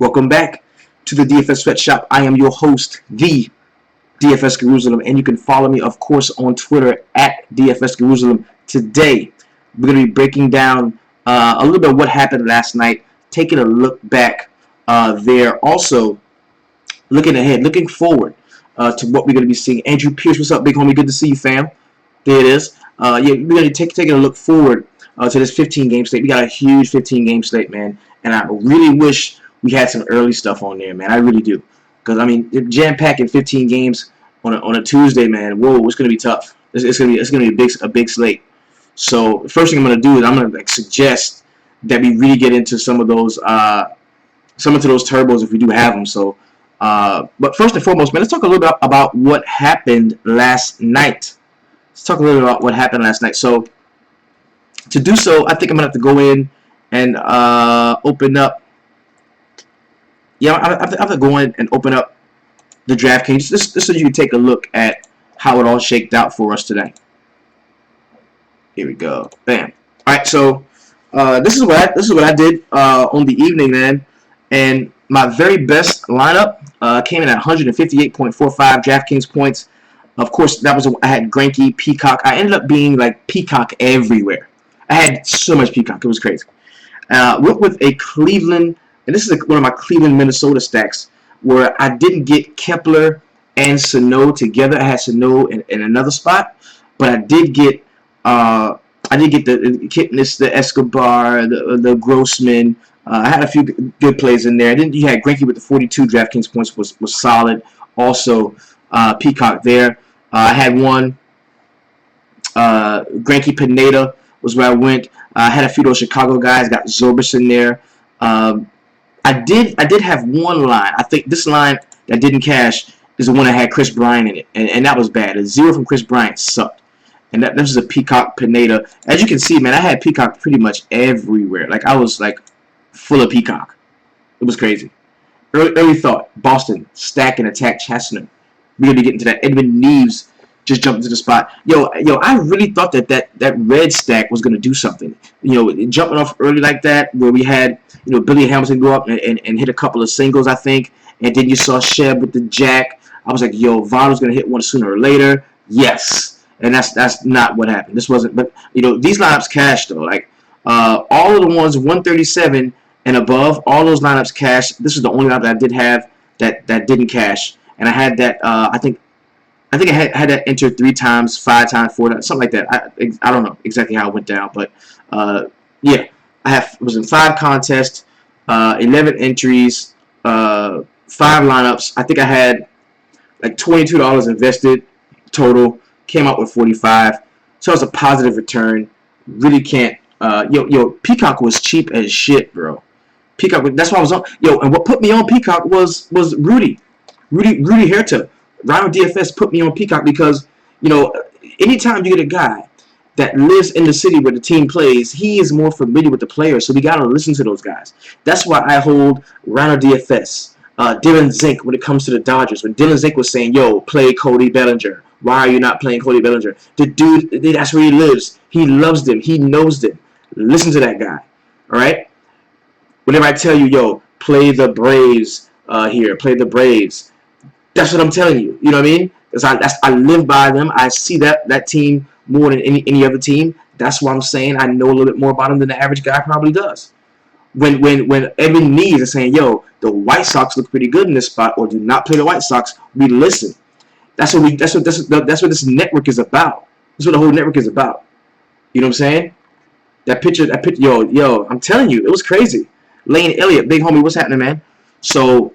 Welcome back to the DFS Sweatshop. I am your host, the DFS Jerusalem, and you can follow me, of course, on Twitter at DFS Jerusalem. Today, we're going to be breaking down a little bit of what happened last night, taking a look back there. Also, looking ahead, looking forward to what we're going to be seeing. Andrew Pierce, what's up, big homie? Good to see you, fam. There it is. We're going to taking a look forward to this 15-game slate. We got a huge 15-game slate, man, and I really wish we had some early stuff on there, man. I really do, because I mean, jam-packing 15 games on a Tuesday, man. Whoa, it's gonna be tough. It's gonna be a big slate. So the first thing I'm gonna do is I'm gonna suggest that we really get into some of those turbos if we do have them. So, but first and foremost, man, let's talk a little bit about what happened last night. Let's talk a little bit about what happened last night. So, to do so, I think I'm gonna have to go in and open up. Yeah, I have to go in and open up the DraftKings just so you can take a look at how it all shaked out for us today. Here we go. Bam. All right, so this is what I did on the evening, man. And my very best lineup came in at 158.45 DraftKings points. Of course, I had Greinke, Peacock. I ended up being like Peacock everywhere. I had so much Peacock, it was crazy. Went with a Cleveland. And this is one of my Cleveland, Minnesota stacks where I didn't get Kepler and Sano together. I had Sano in another spot, but I did get the Kipnis, the Escobar, the Grossman. I had a few good plays in there. You had Greinke with the 42 DraftKings points was solid. Also Peacock there. I had one Greinke Pineda was where I went. I had a few of those Chicago guys. Got Zorbis in there. I did have one line. I think this line that didn't cash is the one that had Chris Bryant in it, and that was bad. A 0 from Chris Bryant sucked, and this is a Peacock Pineda. As you can see, man, I had Peacock pretty much everywhere. Like I was like full of Peacock. It was crazy. Early thought: Boston stack and attack Chestnut. We're gonna be getting to that. Edmund Neves just jumped into the spot. Yo, I really thought that red stack was gonna do something. Jumping off early like that, where we had Billy Hamilton go up and hit a couple of singles, I think, and then you saw Sheb with the jack. I was like, yo, Votto's gonna hit one sooner or later. Yes, and that's not what happened. This wasn't, but these lineups cashed though. Like all of the ones 137 and above, all those lineups cashed. This is the only lineup that I did have that didn't cash, and I had that. I think I had that entered 3 times, 5 times, 4 times, something like that. I don't know exactly how it went down, but yeah, was in 5 contests, 11 entries, 5 lineups. I think I had like $22 invested total. Came out with 45, so it was a positive return. Really can't. Peacock was cheap as shit, bro. Peacock. That's why I was on. And what put me on Peacock was Rudy Herta. Rhino DFS put me on Peacock because, anytime you get a guy that lives in the city where the team plays, he is more familiar with the players, so we got to listen to those guys. That's why I hold Rhino DFS. Dylan Zink, when it comes to the Dodgers, when Dylan Zink was saying, yo, play Cody Bellinger. Why are you not playing Cody Bellinger? The dude, that's where he lives. He loves them. He knows them. Listen to that guy. All right? Whenever I tell you, yo, play the Braves here, play the Braves. That's what I'm telling you. You know what I mean? Because I live by them. I see that team more than any other team. That's why I'm saying I know a little bit more about them than the average guy probably does. When Evan Neves is saying, yo, the White Sox look pretty good in this spot, or do not play the White Sox, we listen. That's what this network is about. That's what the whole network is about. You know what I'm saying? That picture, yo, I'm telling you, it was crazy. Lane Elliott, big homie, what's happening, man? So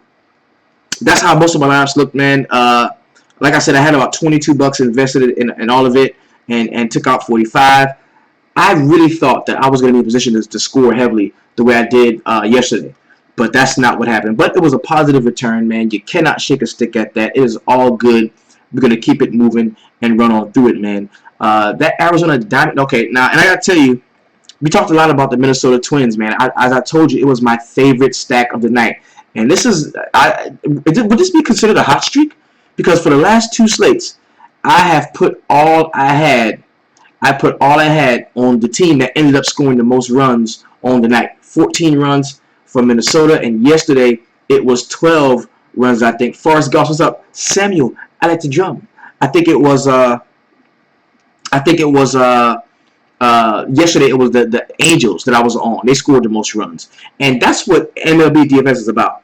that's how most of my lineups looked, man. Like I said, I had about $22 invested in all of it, and took out 45. I really thought that I was going to be in a position to score heavily the way I did yesterday, but that's not what happened. But it was a positive return, man. You cannot shake a stick at that. It is all good. We're going to keep it moving and run on through it, man. That Arizona Diamond. Okay, now, and I got to tell you, we talked a lot about the Minnesota Twins, man. As I told you, it was my favorite stack of the night. And this is, would this be considered a hot streak? Because for the last 2 slates, I have put all I had. I put all I had on the team that ended up scoring the most runs on the night. 14 runs from Minnesota, and yesterday it was 12 runs, I think. Forrest Goss, what's up? Samuel, I like to drum. I think it was yesterday it was the Angels that I was on. They scored the most runs. And that's what MLB DFS is about.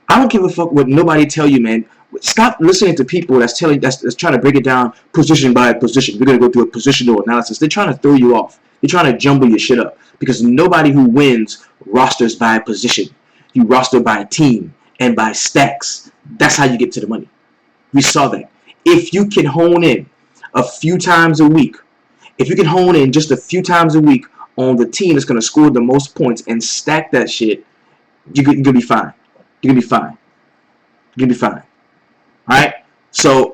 I don't give a fuck what nobody tell you, man. Stop listening to people that's trying to break it down position by position. We're gonna go through a positional analysis. They're trying to throw you off. They're trying to jumble your shit up because nobody who wins rosters by position. You roster by team and by stacks. That's how you get to the money. We saw that. If you can hone in a few times a week, if you can hone in just a few times a week on the team that's gonna score the most points and stack that shit, you're gonna be fine. You're gonna be fine. You're gonna be fine. All right. So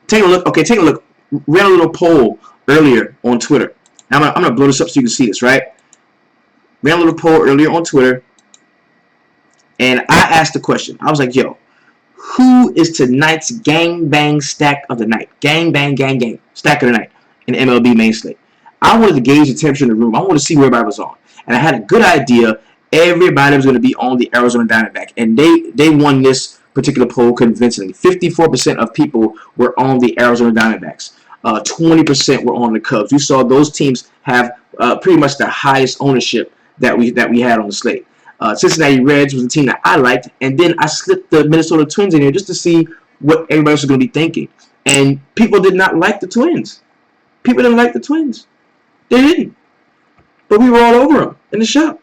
take a look. Okay, take a look. Ran a little poll earlier on Twitter. Now I'm gonna blow this up so you can see this. Right. Ran a little poll earlier on Twitter, and I asked the question. I was like, "Yo, who is tonight's gang bang stack of the night? Gang bang gang gang stack of the night in MLB main slate." I wanted to gauge the temperature in the room. I wanted to see where everybody was on, and I had a good idea. Everybody was going to be on the Arizona Diamondback, and they won this particular poll convincingly. 54% of people were on the Arizona Diamondbacks. 20% were on the Cubs. You saw those teams have pretty much the highest ownership that we had on the slate. Cincinnati Reds was a team that I liked, and then I slipped the Minnesota Twins in here just to see what everybody else was going to be thinking. And people did not like the Twins. People didn't like the Twins. They didn't. But we were all over them in the shop.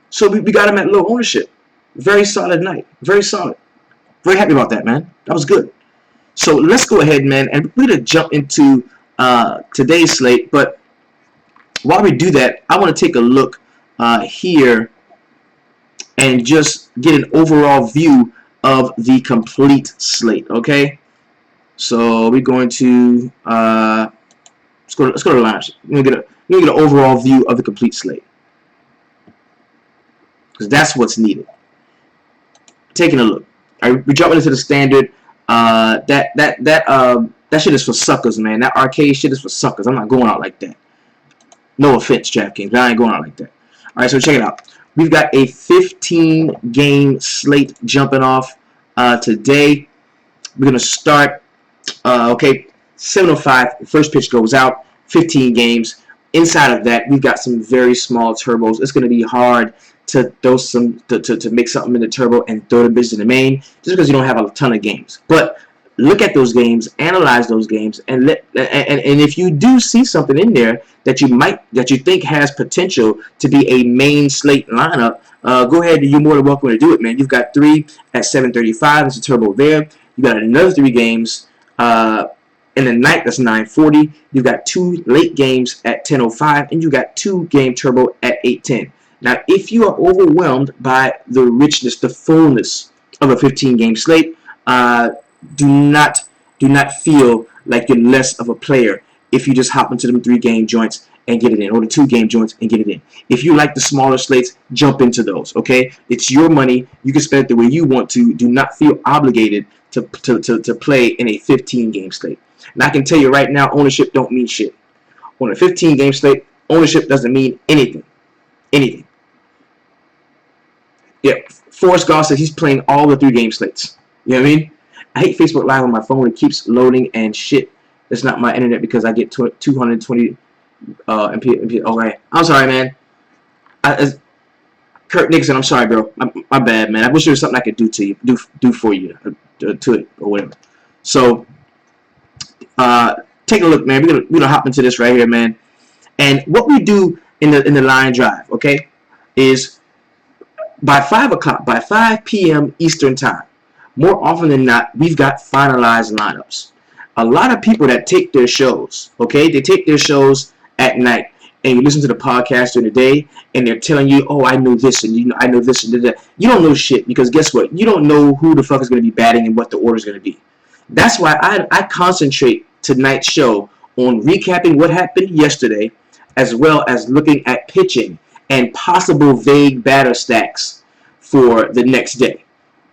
So we got them at low ownership. Very solid night. Very solid. Very happy about that, man. That was good. So let's go ahead, man, and we're going to jump into today's slate. But while we do that, I want to take a look here and just get an overall view of the complete slate, okay? So we're going to let's go to the lineup. We're going to get an overall view of the complete slate, because that's what's needed. Taking a look. All right, we're jumping into the standard. That shit is for suckers, man. That arcade shit is for suckers. I'm not going out like that. No offense, DraftKings, but I ain't going out like that. All right, so check it out. We've got a 15-game slate jumping off today. We're gonna start. Okay, 7:05. The first pitch goes out. 15 games. Inside of that, we've got some very small turbos. It's gonna be hard to throw some to make something in the turbo and throw the bitch in the main, just because you don't have a ton of games. But look at those games, analyze those games, and if you do see something in there that you think has potential to be a main slate lineup, go ahead, and you're more than welcome to do it, man. You've got 3 at 7:35. There's a turbo there. You got another 3 games in the night. That's 9:40. You've got 2 late games at 10:05, and you got 2-game turbo at 8:10. Now, if you are overwhelmed by the richness, the fullness of a 15-game slate, do not feel like you're less of a player if you just hop into them 3-game joints and get it in, or the 2-game joints and get it in. If you like the smaller slates, jump into those, okay? It's your money. You can spend it the way you want to. Do not feel obligated to play in a 15-game slate. And I can tell you right now, ownership don't mean shit. On a 15-game slate, ownership doesn't mean anything. Anything. Yeah, Forrest Goss says he's playing all the 3-game slates. You know what I mean? I hate Facebook Live on my phone. It keeps loading and shit. It's not my internet because I get 220 MP. Okay, I'm sorry, man. Kurt Nixon, I'm sorry, bro. My bad, man. I wish there was something I could do to you, do for you, to it or whatever. So, take a look, man. We're gonna hop into this right here, man. And what we do in the line drive, okay, is by 5 o'clock, by 5 p.m. Eastern time, more often than not, we've got finalized lineups. A lot of people that take their shows, okay, they take their shows at night, and you listen to the podcast during the day, and they're telling you, oh, I know this, and I know this, and that. You don't know shit, because guess what? You don't know who the fuck is going to be batting and what the order is going to be. That's why I concentrate tonight's show on recapping what happened yesterday, as well as looking at pitching and possible vague batter stacks for the next day.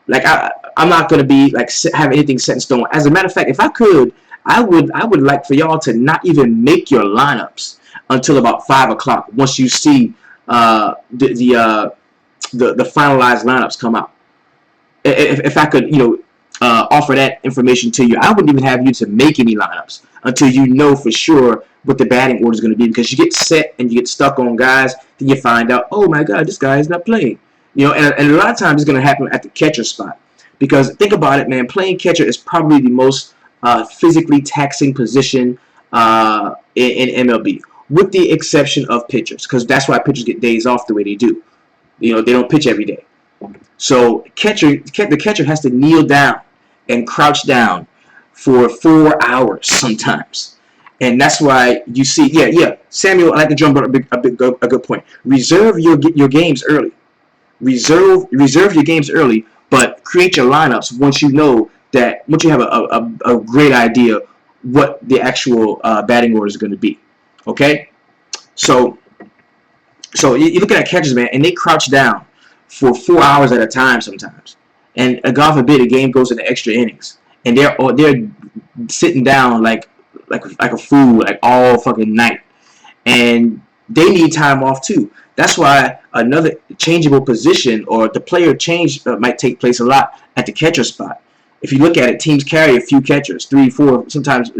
Like I'm not gonna be like have anything set in stone. As a matter of fact, if I could, I would like for y'all to not even make your lineups until about 5 o'clock. Once you see the the finalized lineups come out. If I could, offer that information to you, I wouldn't even have you to make any lineups until you know for sure what the batting order is going to be, because you get set and you get stuck on guys, then you find out, oh my God, this guy is not playing. And a lot of times it's going to happen at the catcher spot, because think about it, man, playing catcher is probably the most physically taxing position in MLB, with the exception of pitchers, because that's why pitchers get days off the way they do. They don't pitch every day. So the catcher has to kneel down and crouch down for 4 hours sometimes, and that's why you see, Samuel, I like the drum brought a good point. Reserve your games early. Reserve your games early, but create your lineups once you have a great idea what the actual batting order is going to be. Okay, so you look at catchers, man, and they crouch down for 4 hours at a time sometimes, and God forbid a game goes into extra innings, and they're sitting down like a fool like all fucking night, and they need time off too. That's why another changeable position or the player change might take place a lot at the catcher spot. If you look at it, teams carry a few catchers, 3, 4, sometimes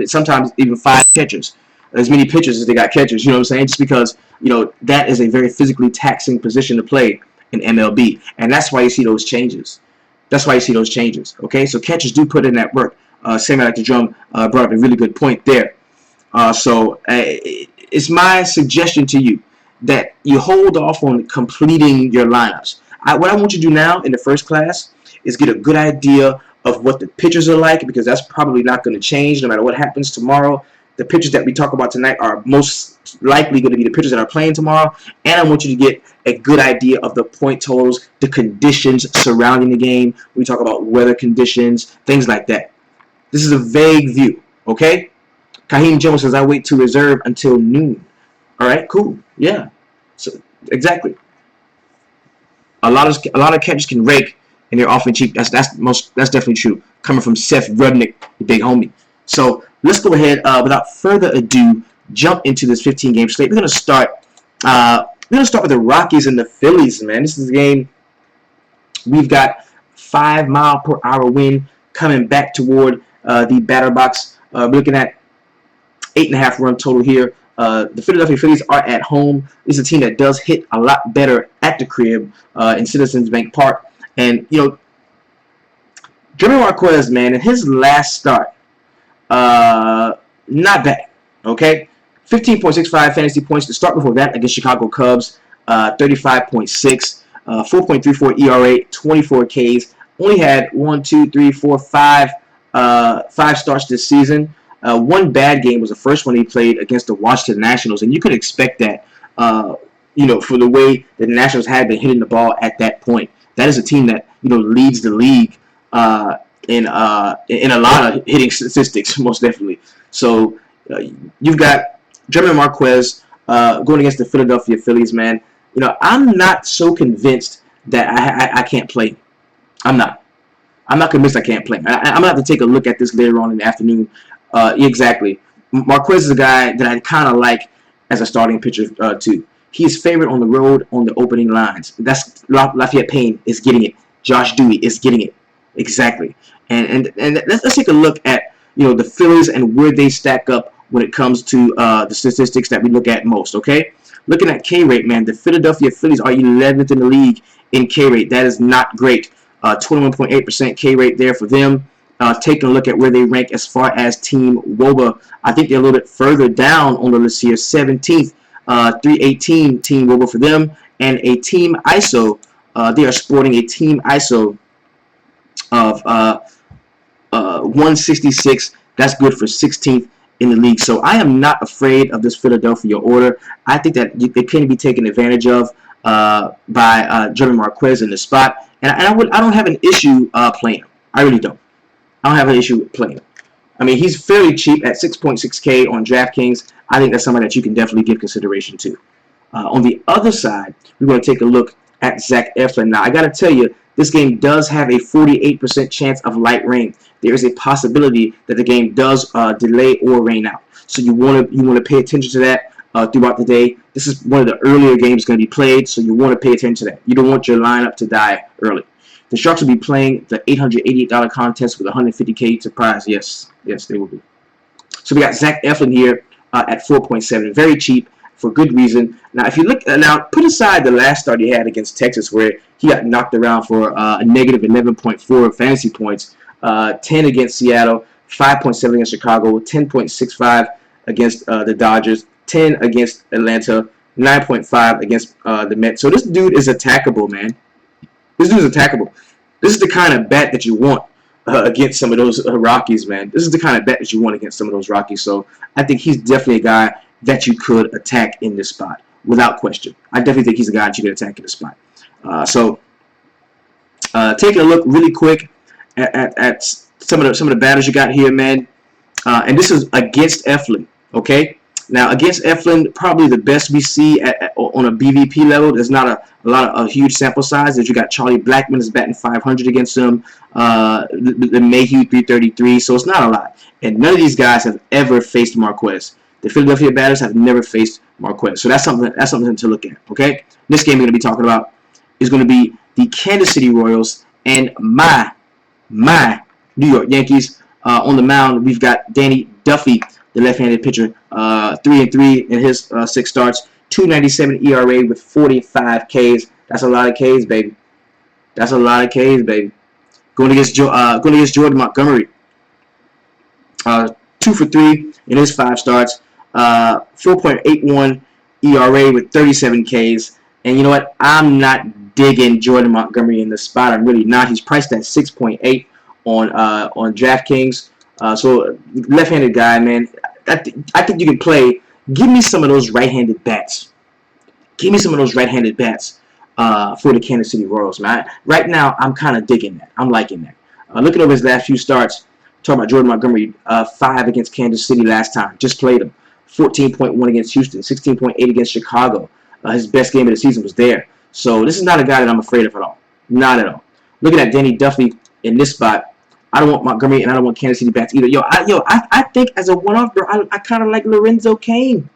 even 5 catchers, as many pitchers as they got catchers. You know what I'm saying? Just because that is a very physically taxing position to play in MLB, and that's why you see those changes. Okay, so catchers do put in that work. Samuel at the drum brought up a really good point there. So it's my suggestion to you that you hold off on completing your lineups. What I want you to do now in the first class is get a good idea of what the pitchers are like, because that's probably not going to change no matter what happens tomorrow. The pitchers that we talk about tonight are most likely going to be the pitchers that are playing tomorrow, and I want you to get a good idea of the point totals, the conditions surrounding the game. We talk about weather conditions, things like that. This is a vague view, okay? Kaheem Jones says, I wait to reserve until noon. All right, cool. Yeah, so exactly. A lot of catchers can rake, and they're often cheap. That's definitely true. Coming from Seth Rudnick, the big homie. So let's go ahead, without further ado, jump into this 15-game slate. We're gonna start with the Rockies and the Phillies, man. This is a game. We've got 5-mile-per-hour wind coming back toward the batter box. We're looking at 8.5 run total here. The Philadelphia Phillies are at home. This is a team that does hit a lot better at the crib in Citizens Bank Park. And, Jeremy Marquez, man, in his last start, not bad, okay? 15.65 fantasy points to start before that against Chicago Cubs, 35.6, 4.34 ERA, 24 Ks. Only had 5 starts this season. One bad game was the first one he played against the Washington Nationals, and you could expect that, for the way the Nationals had been hitting the ball at that point. That is a team that leads the league in a lot of hitting statistics, most definitely. So you've got Jeremy Marquez going against the Philadelphia Phillies, man. I'm not so convinced that I can't play. I'm not convinced I can't play. I'm going to have to take a look at this later on in the afternoon. Exactly. Marquez is a guy that I kind of like as a starting pitcher, too. He's favored on the road on the opening lines. That's Lafayette Payne is getting it. Josh Dewey is getting it. Exactly. And let's take a look at the Phillies and where they stack up when it comes to the statistics that we look at most. Okay, looking at K rate, man, the Philadelphia Phillies are 11th in the league in K rate. That is not great. 21.8% K rate there for them. Taking a look at where they rank as far as team WOBA, I think they're a little bit further down on the list here. 17th, 318 team WOBA for them, and a team ISO. They are sporting a team ISO of 166. That's good for 16th in the league. So I am not afraid of this Philadelphia order. I think that it can be taken advantage of by Jeremy Marquez in the spot, and I don't have an issue playing him. I really don't. I don't have an issue playing him. I mean, he's fairly cheap at 6.6K on DraftKings. I think that's somebody that you can definitely give consideration to. On the other side, we're going to take a look at Zach Eflin. Now, I got to tell you, this game does have a 48% chance of light rain. There is a possibility that the game does delay or rain out. So you want to pay attention to that throughout the day. This is one of the earlier games going to be played, so you want to pay attention to that. You don't want your lineup to die early. The Sharks will be playing the $888 contest with 150K to prize. Yes, they will be. So we got Zach Eflin here at 4.7, very cheap for good reason. Now, if you look, now put aside the last start he had against Texas, where he got knocked around for a negative 11.4 fantasy points, 10 against Seattle, 5.7 against Chicago, 10.65 against the Dodgers, 10 against Atlanta, 9.5 against the Mets. So this dude is attackable, man. This dude is attackable. This is the kind of bat that you want against some of those Rockies, man. This is the kind of bet that you want against some of those Rockies. So I think he's definitely a guy that you could attack in this spot, without question. I definitely think he's a guy that you could attack in this spot. Taking a look really quick at some of the batters you got here, man. And this is against Eflin, okay? Now, against Eflin, probably the best we see on a BVP level. There's not a huge sample size. That you got Charlie Blackmon is batting 500 against him. The Mayhew 333. So it's not a lot. And none of these guys have ever faced Marquez. The Philadelphia batters have never faced Marquez. So that's something to look at. Okay. This game we're going to be talking about is going to be the Kansas City Royals and my New York Yankees. On the mound, we've got Danny Duffy, the left-handed pitcher, 3-3 in his 6 starts, 2.97 ERA with 45 Ks. That's a lot of Ks, baby. That's a lot of Ks, baby. Going against Jordan Montgomery, 2 for 3 in his 5 starts, 4.81 ERA with 37 Ks. And you know what? I'm not digging Jordan Montgomery in this spot. I'm really not. He's priced at 6.8 on DraftKings. So left-handed guy, man. I think you can play. Give me some of those right-handed bats. Give me some of those right-handed bats for the Kansas City Royals, man. Right now, I'm kind of digging that. I'm liking that. Looking over his last few starts, talking about Jordan Montgomery, 5 against Kansas City last time. Just played him. 14.1 against Houston. 16.8 against Chicago. His best game of the season was there. So this is not a guy that I'm afraid of at all. Not at all. Looking at Danny Duffy in this spot, I don't want Montgomery and I don't want Kansas City bats either. I think as a one-off, bro, I kind of like Lorenzo Cain.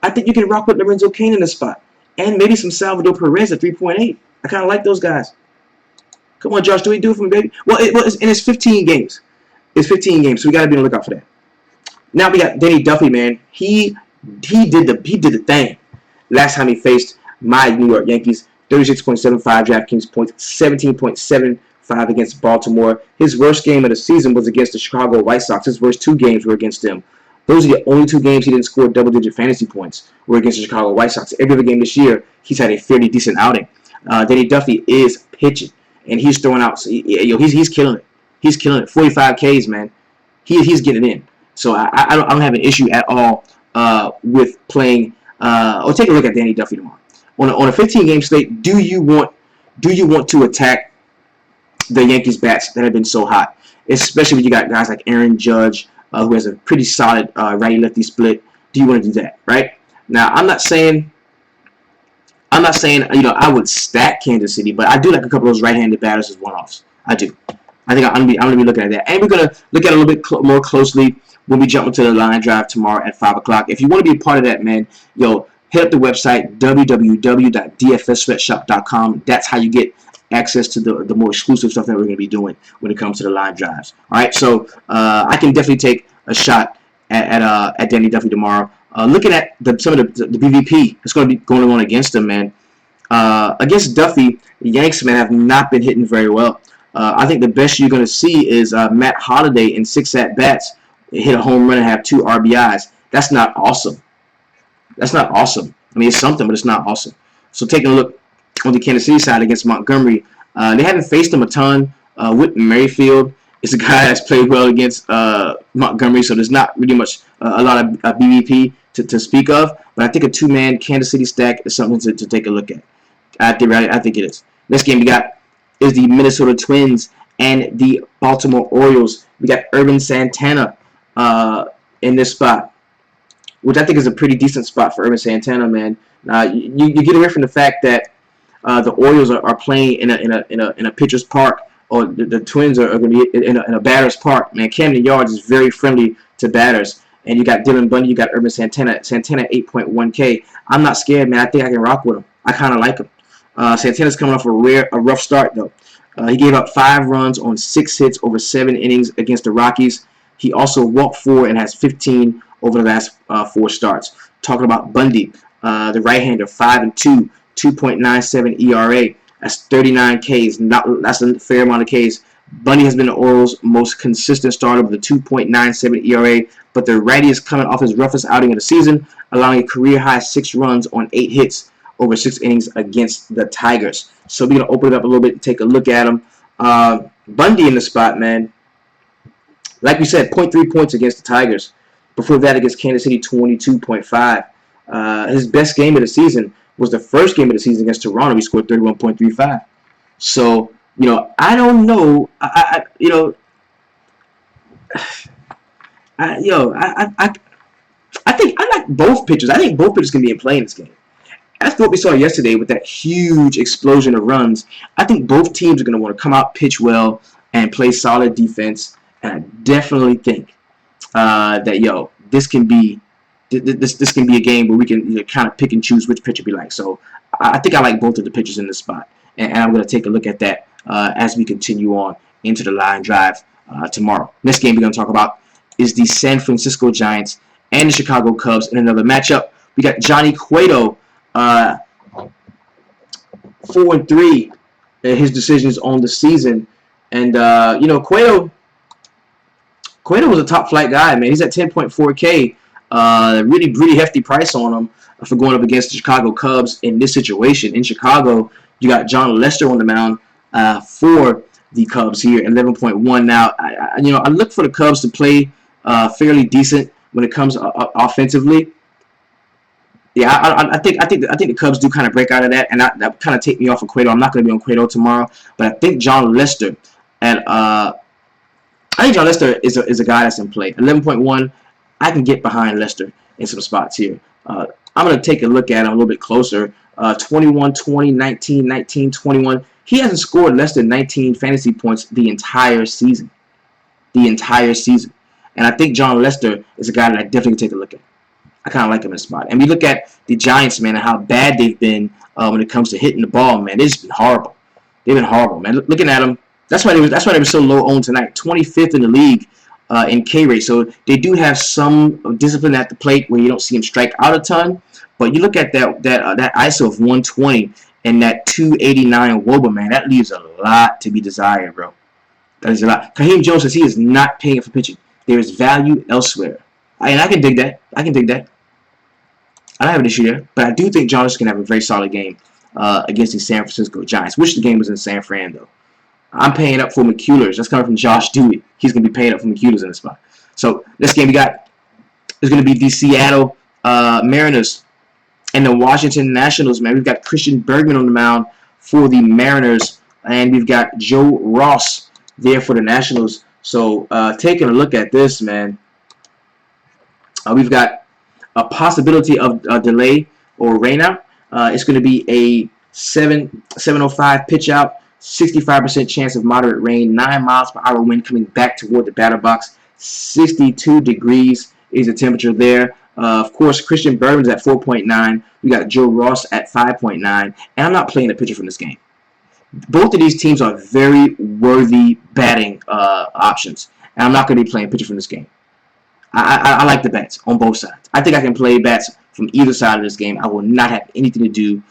I think you can rock with Lorenzo Cain in this spot. And maybe some Salvador Perez at 3.8. I kind of like those guys. Come on, Josh, do it for me, baby? Well, it's 15 games. It's 15 games, so we got to be on the lookout for that. Now we got Danny Duffy, man. He did the thing last time he faced my New York Yankees. 36.75 DraftKings points, 17.75 against Baltimore. His worst game of the season was against the Chicago White Sox. His worst 2 games were against them. Those are the only 2 games he didn't score double-digit fantasy points were against the Chicago White Sox. Every other game this year, he's had a fairly decent outing. Danny Duffy is pitching, and he's throwing out. He's killing it. He's killing it. 45 Ks, man. He's getting it in. So I don't have an issue at all with playing. Or take a look at Danny Duffy tomorrow. On a 15-game slate, do you want to attack the Yankees bats that have been so hot, especially when you got guys like Aaron Judge, who has a pretty solid righty-lefty split? Do you want to do that, right? Now, I'm not saying I would stack Kansas City, but I do like a couple of those right-handed batters as one-offs. I do. I think I'm gonna be looking at that, and we're gonna look at it a little bit more closely when we jump into the line drive tomorrow at 5 o'clock. If you want to be a part of that, man, hit up the website www.dfssweatshop.com. That's how you get access to the more exclusive stuff that we're going to be doing when it comes to the live drives. All right, so I can definitely take a shot at Danny Duffy tomorrow. Looking at some of the BVP that's going to be going on against him, man. Against Duffy, the Yanks, man, have not been hitting very well. I think the best you're going to see is Matt Holliday in 6 at-bats, hit a home run and have 2 RBIs. That's not awesome. That's not awesome. I mean, it's something, but it's not awesome. So taking a look on the Kansas City side against Montgomery, they haven't faced him a ton. Whit Merrifield is a guy that's played well against Montgomery, so there's not really much a lot of BVP to speak of. But I think a 2-man Kansas City stack is something to take a look at. I think it is. Next game we got is the Minnesota Twins and the Baltimore Orioles. We got Urban Santana in this spot, which I think is a pretty decent spot for Urban Santana, man. You get away from the fact that the Orioles are playing in a pitcher's park, or the Twins are going to be in a batter's park. Man, Camden Yards is very friendly to batters, And you got Dylan Bundy, you got Urban Santana. Santana 8.1K. I'm not scared, man. I think I can rock with him. I kind of like him. Santana's coming off a rough start, though. He gave up 5 runs on 6 hits over 7 innings against the Rockies. He also walked 4 and has 15 over the last 4 starts. Talking about Bundy, the right-hander, 5-2, 2.97 ERA. That's 39 Ks. That's a fair amount of Ks. Bundy has been the Orioles' most consistent starter with a 2.97 ERA, but the righty is coming off his roughest outing of the season, allowing a career-high 6 runs on 8 hits over 6 innings against the Tigers. So we're going to open it up a little bit and take a look at him. Bundy in the spot, man. Like we said, 0.3 points against the Tigers. Before that, against Kansas City, 22.5. His best game of the season was the first game of the season against Toronto. He scored 31.35. So, I don't know. I think I like both pitchers. I think both pitchers can be in play in this game. After what we saw yesterday with that huge explosion of runs, I think both teams are going to want to come out, pitch well, and play solid defense. And I definitely think that this can be a game where we can kind of pick and choose which pitcher we like. So I think I like both of the pitchers in this spot, and I'm going to take a look at that as we continue on into the line drive tomorrow. Next game we're going to talk about is the San Francisco Giants and the Chicago Cubs in another matchup. We got Johnny Cueto, 4-3 in his decisions on the season, and Cueto was a top flight guy, man. He's at 10.4K. Really hefty price on him for going up against the Chicago Cubs in this situation. In Chicago, you got John Lester on the mound for the Cubs here, 11.1. Now, I look for the Cubs to play fairly decent when it comes offensively. Yeah, I think the Cubs do kind of break out of that, and that kind of take me off of Cueto. I'm not going to be on Cueto tomorrow, but I think John Lester is a guy that's in play. 11.1, I can get behind Lester in some spots here. I'm going to take a look at him a little bit closer. 21, 20, 19, 19, 21. He hasn't scored less than 19 fantasy points the entire season. And I think John Lester is a guy that I definitely can take a look at. I kind of like him in the spot. And we look at the Giants, man, and how bad they've been when it comes to hitting the ball, man. It's been horrible. They've been horrible, man. Looking at them, that's why they were so low owned tonight. 25th in the league in K rate. So they do have some discipline at the plate where you don't see them strike out a ton. But you look at that ISO of 120 and that 289 WOBA, man, that leaves a lot to be desired, bro. That is a lot. Kaheem Jones says he is not paying for pitching. There is value elsewhere. And I can dig that. I don't have an issue there. But I do think John is going to have a very solid game against the San Francisco Giants. Wish the game was in San Fran, though. I'm paying up for McCullers. That's coming from Josh Dewey. He's going to be paying up for McCullers in the spot. So, this game we got is going to be the Seattle Mariners and the Washington Nationals, man. We've got Christian Bergman on the mound for the Mariners, and we've got Joe Ross there for the Nationals. So, taking a look at this, man, we've got a possibility of a delay or rainout. It's going to be a 7:05 pitch out, 65% chance of moderate rain, 9 miles per hour wind coming back toward the batter box, 62 degrees is the temperature there. Of course, Christian Bergman's at 4.9. We got Joe Ross at 5.9. And I'm not playing a pitcher from this game. Both of these teams are very worthy batting options. And I'm not going to be playing a pitcher from this game. I like the bats on both sides. I think I can play bats from either side of this game. I will not have anything to do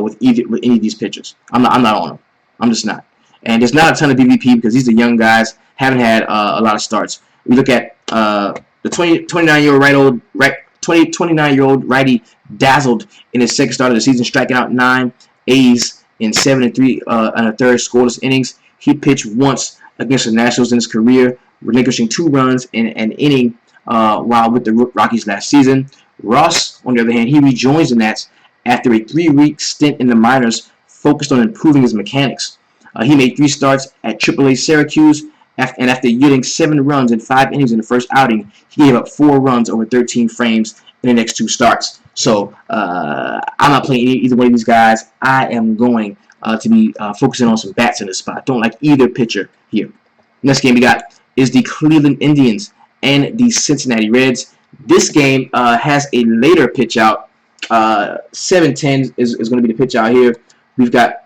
with any of these pitchers. I'm not on them. I'm just not. And there's not a ton of BVP because these are young guys, haven't had a lot of starts. We look at the 29-year-old righty dazzled in his second start of the season, striking out 9 A's in 7 3 and a third scoreless innings. He pitched once against the Nationals in his career, relinquishing 2 runs in an inning while with the Rockies last season. Ross, on the other hand, he rejoins the Nats after a 3-week stint in the minors, focused on improving his mechanics. He made 3 starts at AAA Syracuse, and after yielding 7 runs in 5 innings in the first outing, he gave up 4 runs over 13 frames in the next 2 starts. So I'm not playing either one of these guys. I am going to be focusing on some bats in this spot. Don't like either pitcher here. Next game we got is the Cleveland Indians and the Cincinnati Reds. This game has a later pitch out. 7:10 is going to be the pitch out here. We've got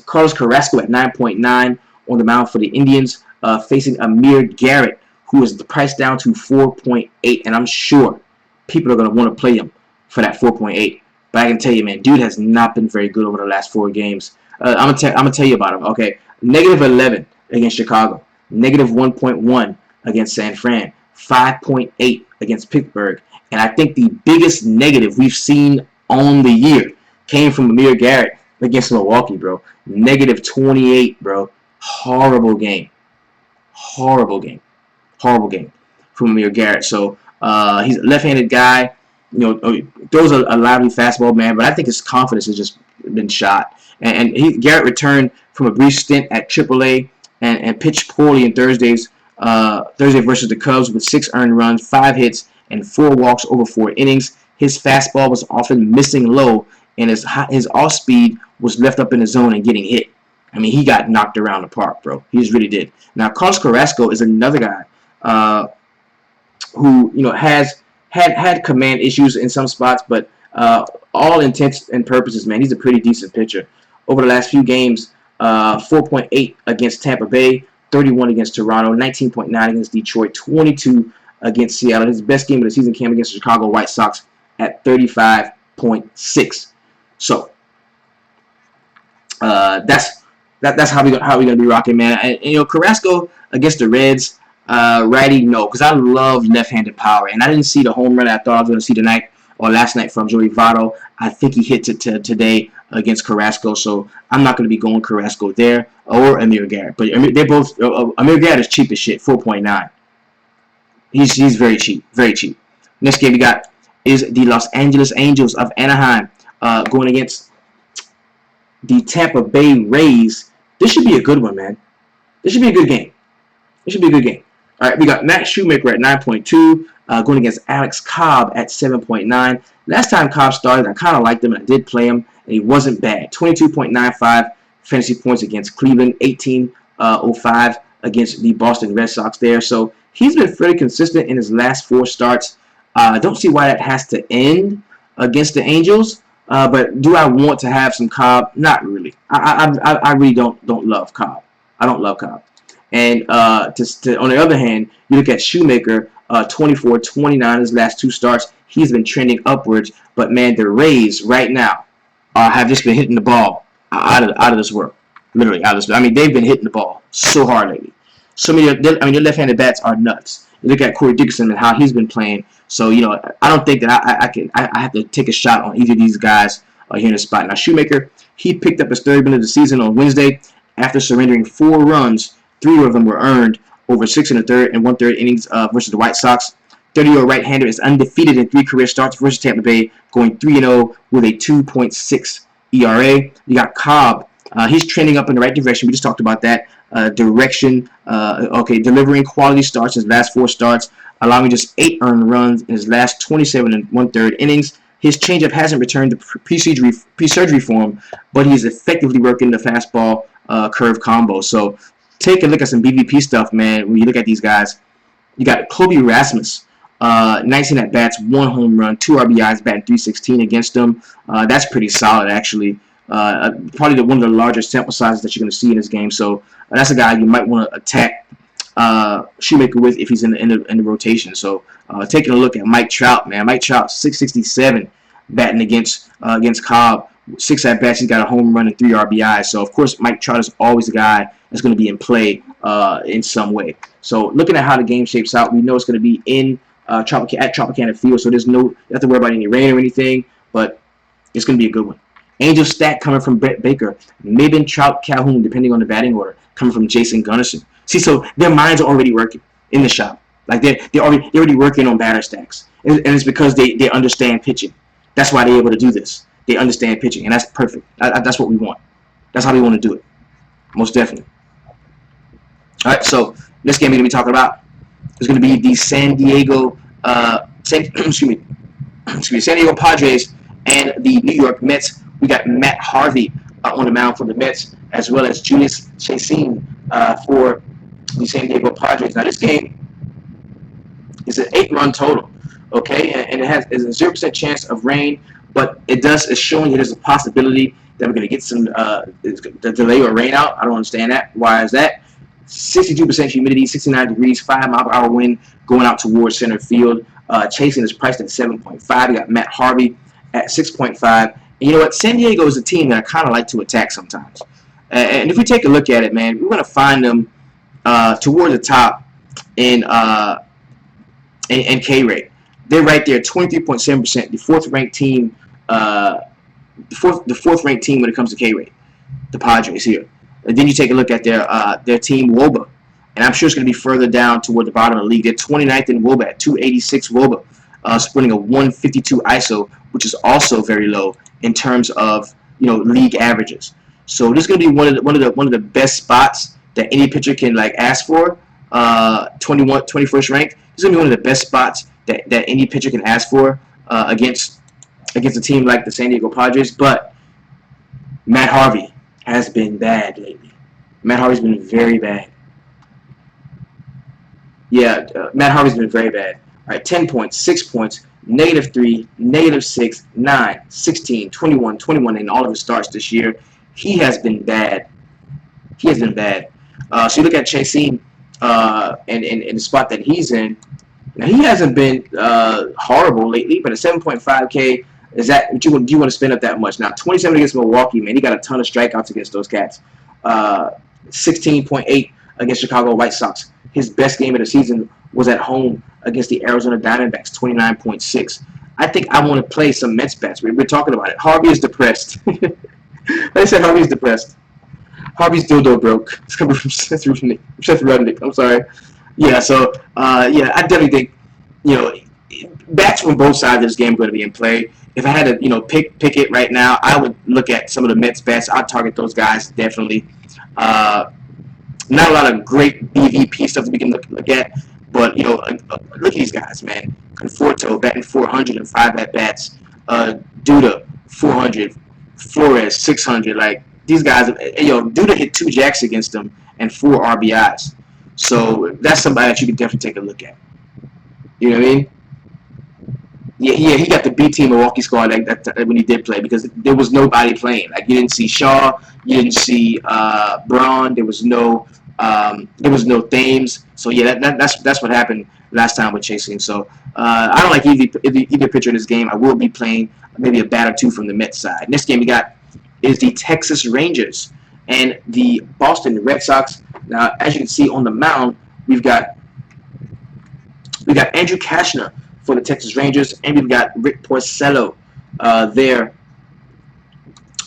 Carlos Carrasco at 9.9 on the mound for the Indians, facing Amir Garrett, who is priced down to 4.8, and I'm sure people are going to want to play him for that 4.8. But I can tell you, man, dude has not been very good over the last 4 games. I'm gonna tell you about him. Okay, -11 against Chicago, -1.1 against San Fran, 5.8 against Pittsburgh, and I think the biggest negative we've seen on the year came from Amir Garrett against Milwaukee, bro. -28, bro. Horrible game. Horrible game. Horrible game from Amir Garrett. So he's a left-handed guy. You know, throws a lively fastball, man. But I think his confidence has just been shot. And Garrett returned from a brief stint at AAA and pitched poorly in Thursday versus the Cubs with 6 earned runs, 5 hits, and 4 walks over 4 innings. His fastball was often missing low, and his off speed was left up in the zone and getting hit. I mean, he got knocked around the park, bro. He just really did. Now, Carlos Carrasco is another guy who, you know, has had command issues in some spots, but all intents and purposes, man, he's a pretty decent pitcher. Over the last few games, 4.8 against Tampa Bay, 31 against Toronto, 19.9 against Detroit, 22 against Seattle. His best game of the season came against the Chicago White Sox at 35.6. So that's how we're gonna be rocking, man. And you know, Carrasco against the Reds, righty, no, because I love left-handed power, and I didn't see the home run I thought I was gonna see tonight or last night from Joey Votto. I think he hit it today against Carrasco, so I'm not gonna be going Carrasco there or Amir Garrett. But they're both. Amir Garrett is cheap as shit, 4.9. He's very cheap, very cheap. Next game we got is the Los Angeles Angels of Anaheim going against the Tampa Bay Rays. This should be a good one, man. This should be a good game. This should be a good game. All right, we got Matt Shoemaker at 9.2, going against Alex Cobb at 7.9. Last time Cobb started, I kind of liked him, and I did play him, and he wasn't bad. 22.95 fantasy points against Cleveland, 18.05 against the Boston Red Sox there. So he's been fairly consistent in his last 4 starts. I don't see why that has to end against the Angels. But do I want to have some Cobb? Not really. I really don't love Cobb. I don't love Cobb. And on the other hand, you look at Shoemaker, 24-29 his last 2 starts. He's been trending upwards. But man, the Rays right now have just been hitting the ball out of this world. Literally out of this. I mean, they've been hitting the ball so hard lately. Their left-handed bats are nuts. You look at Corey Dickerson and how he's been playing. So, you know, I don't think that I have to take a shot on either of these guys here in the spot. Now, Shoemaker, he picked up his 3rd win of the season on Wednesday after surrendering 4 runs. 3 of them were earned over 6 1/3 and 1/3 innings versus the White Sox. 30-year-old right-hander is undefeated in 3 career starts versus Tampa Bay, going 3-0 with a 2.6 ERA. You got Cobb. He's trending up in the right direction. We just talked about that. Delivering quality starts his last 4 starts, allowing just 8 earned runs in his last 27 1/3 innings. His changeup hasn't returned to pre-surgery form, but he's effectively working the fastball curve combo. So take a look at some BVP stuff, man. When you look at these guys, you got Kobe Rasmus, 19 at bats, 1 home run, 2 RBIs, batting .316 against them. That's pretty solid, actually. Probably one of the largest sample sizes that you're going to see in this game. So that's a guy you might want to attack Shoemaker with if he's in the rotation. So taking a look at Mike Trout, man. Mike Trout, 667 batting against Cobb. 6 at bats, he's got a home run and 3 RBIs. So of course Mike Trout is always a guy that's going to be in play in some way. So looking at how the game shapes out, we know it's going to be in Tropicana Field. So there's no, you have to worry about any rain or anything, but it's going to be a good one. Angel stat coming from Brett Baker, Maben, Trout, Calhoun, depending on the batting order, coming from Jason Gunnarsson. See, so their minds are already working in the shop. Like they're already working on batter stacks, and it's because they understand pitching. That's why they're able to do this. They understand pitching, and that's perfect. That's what we want. That's how we want to do it. Most definitely. All right, so this game we're going to be talking about is going to be the San Diego Padres and the New York Mets. We got Matt Harvey on the mound for the Mets, as well as Julius Chassin for the San Diego Padres. Now, this game It's an 8-run total, okay, and it has a 0% chance of rain, but it's showing that there's a possibility that we're going to get some the delay or rain out. I don't understand that. Why is that? 62% humidity, 69 degrees, 5-mile-per-hour wind going out towards center field. Chasing is priced at 7.5. You got Matt Harvey at 6.5. And you know what? San Diego is a team that I kind of like to attack sometimes. And if we take a look at it, man, we're going to find them toward the top in K-rate. They're right there, 23.7%, the fourth-ranked team, the fourth-ranked team when it comes to K-rate, the Padres here. And then you take a look at their team WOBA, and I'm sure it's going to be further down toward the bottom of the league. They're 29th in WOBA at 286 WOBA, splitting a 152 ISO, which is also very low in terms of league averages. So this is going to be one of the best spots that any pitcher can like ask for. 21st ranked. This is going to be one of the best spots that any pitcher can ask for against a team like the San Diego Padres. But Matt Harvey has been bad lately. Matt Harvey's been very bad. Yeah, Matt Harvey's been very bad. All right, 10 points, 6 points, -3, -6, 9, 16, 21, 21 in all of his starts this year. He has been bad. He has been bad. So you look at Chasing and the spot that he's in. Now, he hasn't been horrible lately, but at 7.5K, is that do you want to spend up that much? Now, 27 against Milwaukee, man, he got a ton of strikeouts against those cats. 16.8 against Chicago White Sox. His best game of the season was at home against the Arizona Diamondbacks, 29.6. I think I want to play some Mets bets. We're talking about it. Harvey is depressed. Like I said, Harvey's depressed. Harvey's dildo broke. It's coming from Seth Rudnick. I'm sorry. Yeah, so, yeah, I definitely think, bats from both sides of this game are going to be in play. If I had to, pick it right now, I would look at some of the Mets bats. I'd target those guys, definitely. Not a lot of great BVP stuff that we can look at, but, look at these guys, man. Conforto batting 400 and 5 at-bats. Duda, 400. Flores, 600. Like, these guys, Duda hit 2 jacks against them and 4 RBIs. So that's somebody that you can definitely take a look at. You know what I mean? Yeah, he got the B team Milwaukee squad when he did play because there was nobody playing. Like, you didn't see Shaw, you didn't see Braun. There was no Thames. So yeah, that's what happened last time with Chasing. So I don't like either pitcher in this game. I will be playing maybe a bat or two from the Mets side. Next game we got is the Texas Rangers and the Boston Red Sox. Now, as you can see on the mound, we got Andrew Cashner for the Texas Rangers, and we've got Rick Porcello there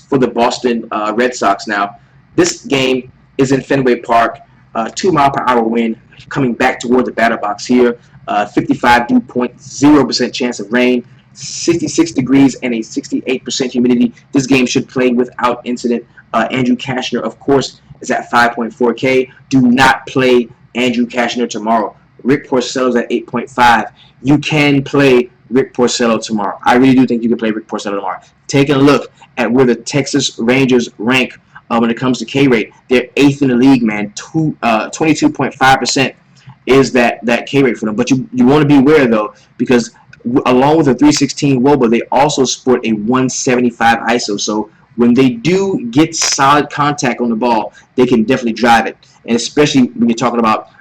for the Boston Red Sox. Now, this game is in Fenway Park, 2-mile-per-hour wind coming back toward the batter box here, 55 dew point, 0% chance of rain, 66 degrees, and a 68% humidity. This game should play without incident. Andrew Cashner, of course, is at 5.4K. Do not play Andrew Cashner tomorrow. Rick Porcello's at 8.5. You can play Rick Porcello tomorrow. I really do think you can play Rick Porcello tomorrow. Taking a look at where the Texas Rangers rank when it comes to K-rate, they're 8th in the league, man. 22.5% is that K-rate for them. But you want to be aware, though, because along with a 316 WOBA, they also sport a 175 ISO. So when they do get solid contact on the ball, they can definitely drive it. And especially when you're talking about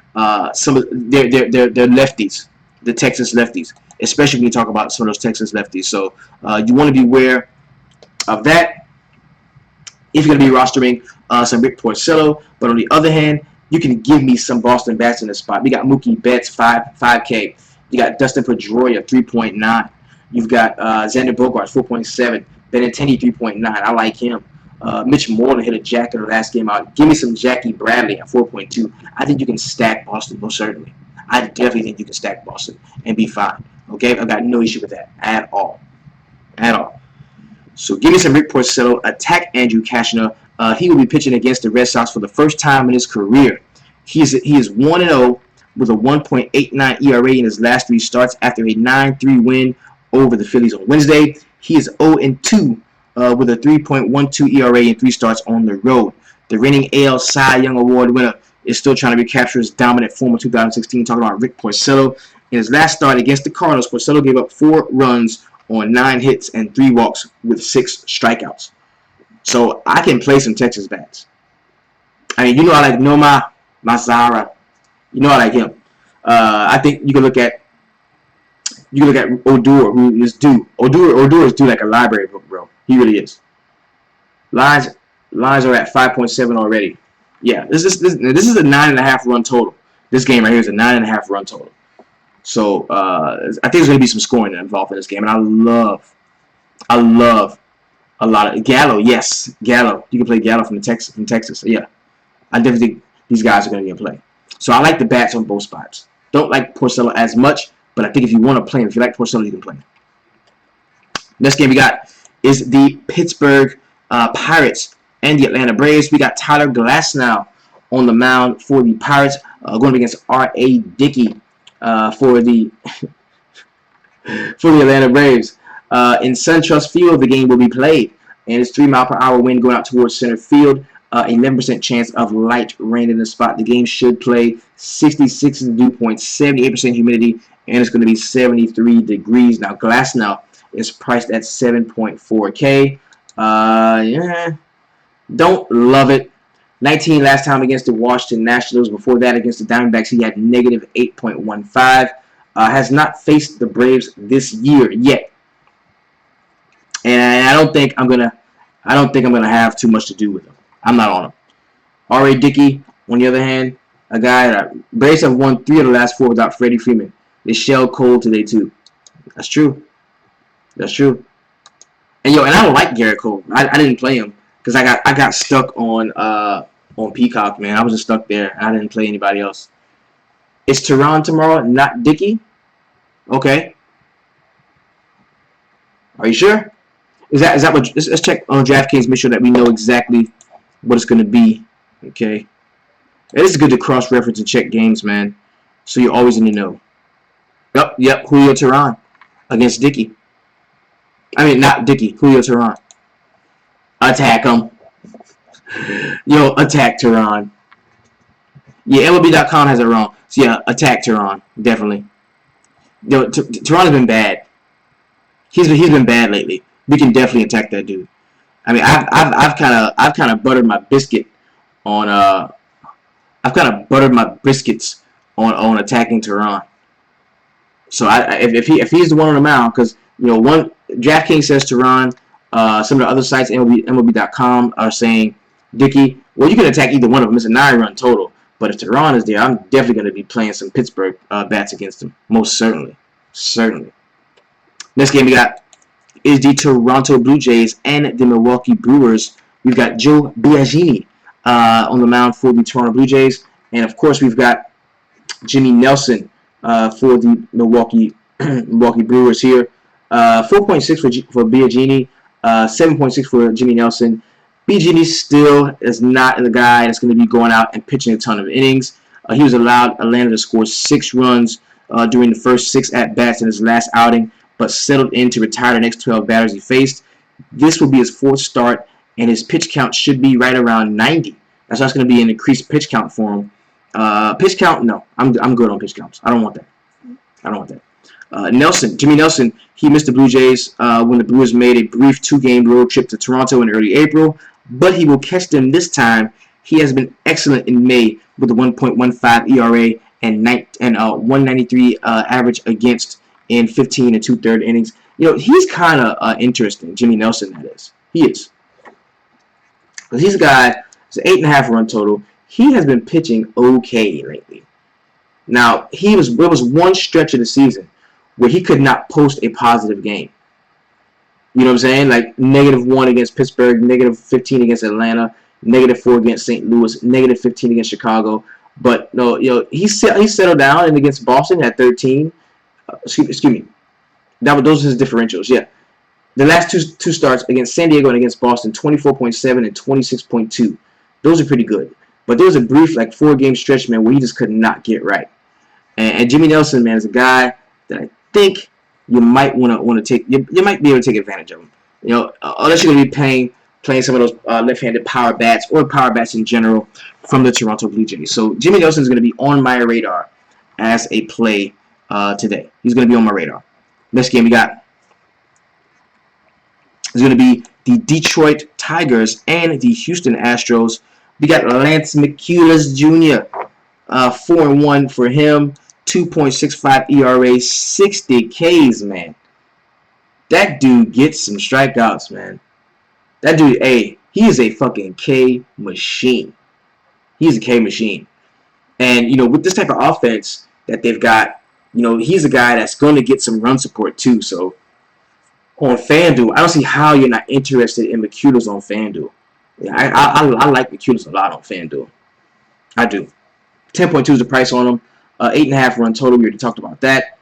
some of their lefties, the Texas lefties, especially when you talk about some of those Texas lefties. So you want to be aware of that if you're going to be rostering some Rick Porcello. But on the other hand, you can give me some Boston bats in the spot. We got Mookie Betts, 5K. You got Dustin Pedroia, 3.9. You've got Xander Bogaerts, 4.7. Benintendi, 3.9. I like him. Mitch Moreland hit a jack in the last game out. Give me some Jackie Bradley at 4.2. I think you can stack Boston, most certainly. I definitely think you can stack Boston and be fine. Okay? I've got no issue with that at all. At all. So give me some Rick Porcello. Attack Andrew Cashner. He will be pitching against the Red Sox for the first time in his career. He is 1-0 with a 1.89 ERA in his last 3 starts after a 9-3 win over the Phillies on Wednesday. He is 0-2 with a 3.12 ERA in 3 starts on the road. The reigning AL Cy Young Award winner is still trying to recapture his dominant form of 2016. Talking about Rick Porcello. In his last start against the Cardinals, Porcello gave up 4 runs on 9 hits and 3 walks with 6 strikeouts. So I can play some Texas bats. I mean, you know I like Noma Mazara. You know I like him. I think you can look at Odor, who is due. Odor is due like a library book, bro. He really is. Lines are at 5.7 already. Yeah, this is a 9.5 run total. This game right here is a 9.5 run total. So I think there's going to be some scoring involved in this game, and I love a lot of Gallo. Yes, Gallo. You can play Gallo from Texas. Yeah, I definitely think these guys are going to be in play. So I like the bats on both spots. Don't like Porcello as much, but I think if you want to play him, if you like Porcello, you can play him. Next game we got is the Pittsburgh Pirates and the Atlanta Braves. We got Tyler Glasnow on the mound for the Pirates, going against R.A. Dickey for the Atlanta Braves. In SunTrust Field, the game will be played, and it's 3-mile-per-hour wind going out towards center field. 11% chance of light rain in the spot. The game should play. 66 is the dew point, 78% humidity, and it's going to be 73 degrees. Now, Glasnow is priced at 7.4K. Yeah, don't love it. 19 last time against the Washington Nationals. Before that, against the Diamondbacks, he had negative 8.15. Has not faced the Braves this year yet, and I don't think I'm gonna have too much to do with him. I'm not on him. R.A. Dickey, on the other hand, a guy that Braves have won 3 of the last 4 without Freddie Freeman. They shelled Cole today too. That's true. That's true. And I don't like Garrett Cole. I didn't play him because I got stuck on Peacock, man. I was just stuck there. I didn't play anybody else. It's Teheran tomorrow, not Dickey. Okay. Are you sure? Is that what? Let's check on DraftKings. Make sure that we know exactly what it's going to be. Okay. It is good to cross-reference and check games, man. So you're always in the know. Yep. Julio Teheran against Dickey. I mean, not Dickey. Julio Teheran. Attack him. Attack Teheran. Yeah, MLB.com has it wrong. So yeah, attack Teheran. Definitely. Teheran has been bad. He's been bad lately. We can definitely attack that dude. I mean, I've kind of buttered my biscuit on biscuits on attacking Teheran. So if he's the one on the mound, because one DraftKings says Teheran, some of the other sites MLB.com are saying Dickey. Well, you can attack either one of them. It's a 9-run total. But if Teheran is there, I'm definitely going to be playing some Pittsburgh bats against him. Most certainly. Certainly. Next game we got is the Toronto Blue Jays and the Milwaukee Brewers. We've got Joe Biagini on the mound for the Toronto Blue Jays. And, of course, we've got Jimmy Nelson for the Milwaukee Brewers here. 4.6 for Biagini, 7.6 for Jimmy Nelson. Biagini still is not the guy that's going to be going out and pitching a ton of innings. He was allowed Atlanta to score 6 runs during the first 6 at-bats in his last outing, but settled in to retire the next 12 batters he faced. This will be his 4th start, and his pitch count should be right around 90. That's going to be an increased pitch count for him. Pitch count, no. I'm good on pitch counts. I don't want that. Jimmy Nelson, he missed the Blue Jays when the Brewers made a brief 2-game road trip to Toronto in early April, but he will catch them this time. He has been excellent in May with a 1.15 ERA and 193 average against in 15 and 2/3 innings. He's kind of interesting, Jimmy Nelson, that is. He is. Because he's a guy, it's an 8.5 run total. He has been pitching okay lately. Now, there was one stretch of the season where he could not post a positive game. You know what I'm saying? Like -1 against Pittsburgh, -15 against Atlanta, -4 against St. Louis, -15 against Chicago. But no, he settled down and against Boston at 13. Excuse me. Those are his differentials. Yeah, the last two starts against San Diego and against Boston, 24.7 and 26.2. Those are pretty good. But there was a brief 4-game stretch, man, where he just could not get right. And Jimmy Nelson, man, is a guy that I think you might want to take. You might be able to take advantage of him. Unless you're going to be playing some of those left-handed power bats or power bats in general from the Toronto Blue Jays. So Jimmy Nelson is going to be on my radar as a play today. He's going to be on my radar. Next game we got is going to be the Detroit Tigers and the Houston Astros. We got Lance McCullers Jr. 4-1 for him. 2.65 ERA, 60 Ks, man. That dude gets some strikeouts, man. That dude, hey, he is a fucking K machine. He's a K machine. And, you know, with this type of offense that they've got, you know, he's a guy that's going to get some run support too. So, on FanDuel, I don't see how you're not interested in McCullers on FanDuel. Yeah, I like McCullers a lot on FanDuel. I do. 10.2 is the price on him. 8.5 run total. We already talked about that.